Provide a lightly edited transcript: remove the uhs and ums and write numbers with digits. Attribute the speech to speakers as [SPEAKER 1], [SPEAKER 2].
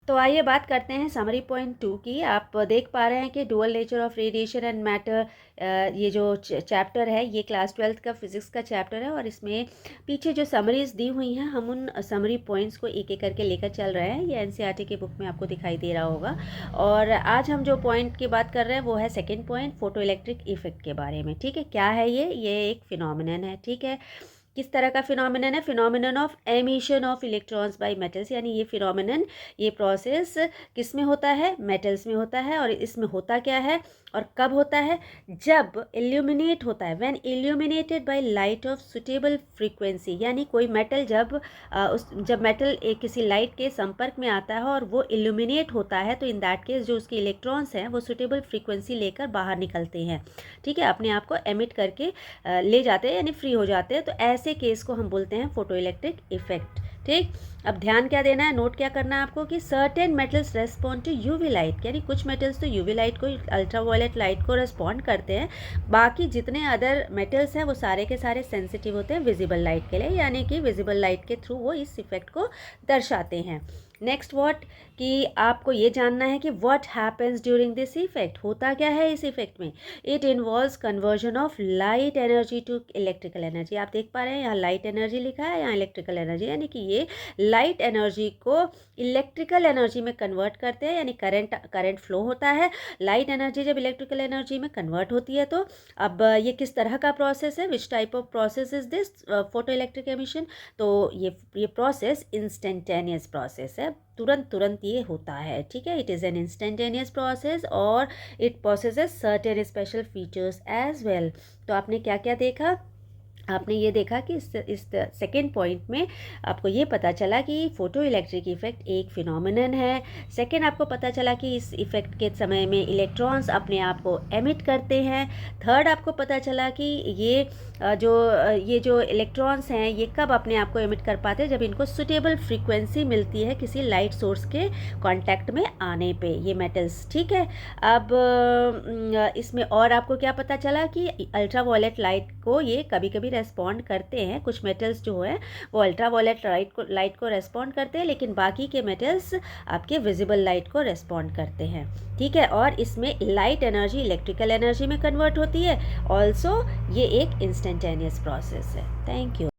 [SPEAKER 1] तो आइए बात करते हैं समरी पॉइंट 2 की। आप देख पा रहे हैं कि dual nature of radiation and matter, ये जो चैप्टर है ये क्लास 12th का फिजिक्स का चैप्टर है और इसमें पीछे जो समरीज दी हुई हैं हम उन समरी पॉइंट्स को एक एक करके लेकर चल रहे हैं। ये एनसीईआरटी की बुक में आपको दिखाई दे रहा होगा। और आज हम जो पॉइंट की बात कर रहे हैं वो है second point, photo electric effect के बारे में। ठीक है, क्या है ये एक फिनोमिनन है। ठीक है, किस तरह का फिनोमिनन है? Phenomenon of emission of electrons bye metals, यानी ये फिनोमिनन, ये प्रोसेस किस में होता है? मेटल्स में होता है। और इसमें होता क्या है और कब होता है? जब इल्यूमिनेट होता है, when illuminated by light of suitable frequency, यानी कोई मेटल जब मेटल किसी लाइट के संपर्क में आता है और वो इल्यूमिनेट होता है, तो इन दैट केस जो उसके इलेक्ट्रॉन्स हैं वो सुटेबल फ्रीक्वेंसी लेकर बाहर निकलते हैं। ठीक है, अपने आप को एमिट करके ले जाते हैं, यानी फ्री हो जाते हैं। तो ऐसे केस को हम बोलते हैं फोटो इलेक्ट्रिक इफेक्ट। ठीक, अब ध्यान क्या देना है, नोट क्या करना है आपको कि certain metals respond to UV light, यानी कुछ मेटल्स तो यूवी लाइट को, अल्ट्रावायलेट लाइट को रेस्पॉन्ड करते हैं। बाकी जितने अदर मेटल्स हैं वो सारे के सारे सेंसिटिव होते हैं विजिबल लाइट के लिए, यानी कि विजिबल लाइट के थ्रू वो इस इफेक्ट को दर्शाते हैं। नेक्स्ट व्हाट, कि आपको ये जानना है कि what happens during this effect, होता क्या है इस इफेक्ट में। It involves conversion of light energy to electrical energy. आप देख पा रहे हैं यहाँ लाइट एनर्जी लिखा है, यहाँ इलेक्ट्रिकल एनर्जी, यानी कि ये लाइट एनर्जी को इलेक्ट्रिकल एनर्जी में कन्वर्ट करते हैं, यानी करंट फ्लो होता है। लाइट एनर्जी जब इलेक्ट्रिकल एनर्जी में कन्वर्ट होती है तो अब ये किस तरह का प्रोसेस है, which type of process is this photo electric emission. तो ये प्रोसेस इंस्टेंटेनियस प्रोसेस है, तुरंत ये होता है। ठीक है, it is an instantaneous process और it possesses certain special features as well. तो आपने क्या क्या देखा? आपने ये देखा कि इस सेकेंड पॉइंट में आपको ये पता चला कि फोटो इलेक्ट्रिक इफेक्ट एक फिनोमिनन है। सेकेंड, आपको पता चला कि इस इफेक्ट के समय में इलेक्ट्रॉन्स अपने आप को एमिट करते हैं। थर्ड, आपको पता चला कि ये जो इलेक्ट्रॉन्स हैं ये कब अपने आप को एमिट कर पाते हैं, जब इनको सुटेबल फ्रीक्वेंसी मिलती है किसी लाइट सोर्स के कांटेक्ट में आने पे, ये मेटल्स। ठीक है, अब इसमें और आपको क्या पता चला कि अल्ट्रावायलेट लाइट को ये कभी कभी रेस्पॉन्ड करते हैं। कुछ मेटल्स जो है वो अल्ट्रावायलेट लाइट को रेस्पॉन्ड करते हैं, लेकिन बाकी के मेटल्स आपके विजिबल लाइट को रेस्पॉन्ड करते हैं। ठीक है, और इसमें लाइट एनर्जी इलेक्ट्रिकल एनर्जी में कन्वर्ट होती है। ऑल्सो ये एक इंस्टेंटेनियस प्रोसेस है। Thank you.